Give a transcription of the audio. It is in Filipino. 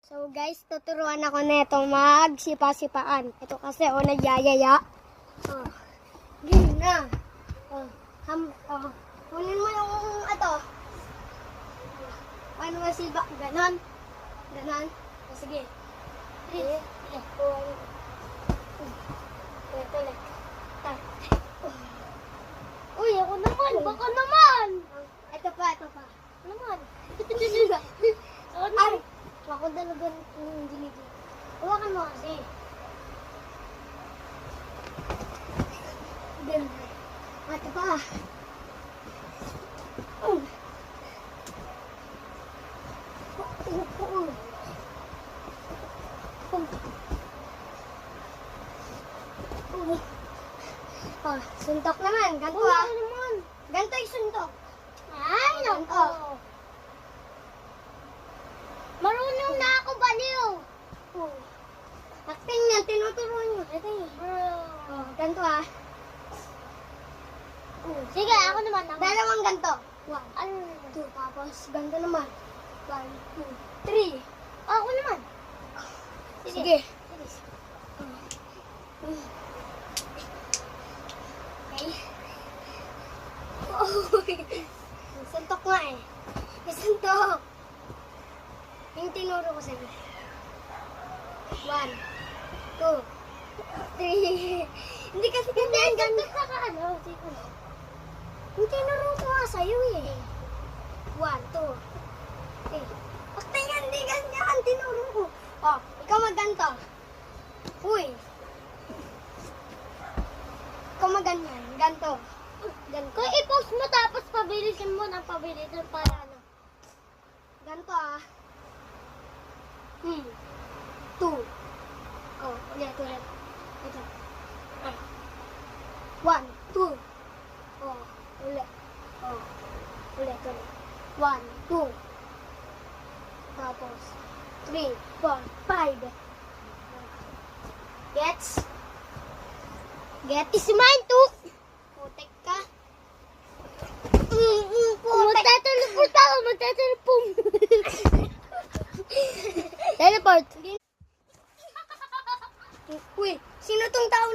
So guys, tuturuan ako nito magsipa-sipaan. Ito kasi nagyayaya. Gini na. Kunin mo yung ito. Paano masiba? Ganon. Ganon. Sige. Sige. Ito ulit. Uy, ako naman. Baka naman. Ito pa. Ano naman? Ay, ako talaga yung ginigil. Huwakan mo kasi. Ganda. Ito pa. Suntok naman. Ganto naman. Ganto yung suntok. Ay, ganto. Marunong na ako baliw. Acting yan, tinuturuan nyo. Ito yun. Ganto Sige, ako naman. Dalawang ganto. 1, 2, tapos ganto naman. 1, 2, 3. Ako naman. Sige. Okay. Suntok nga eh. Suntok. Yung tinuro ko sa'yo. 1, 2, 3. Hindi kasi ganyan. Yung tinuro ko nga sa'yo eh. 1, 2, 3. Bakit nga hindi ganyan tinuro ko? Ikaw magganto. Uy. Ikaw maganyan. Ganto. Ganto. Kung i-post mo tapos pabilisin mo ng pabilisan para ano. Ganto 2. Ulit. Ito. 1, 2. Ulit. Ulit. 1, 2. Tapos 3, 4, 5. Gets? Get is mine too. Putek ka. Magtateleport ako. Teleport. Uy, sino tong tao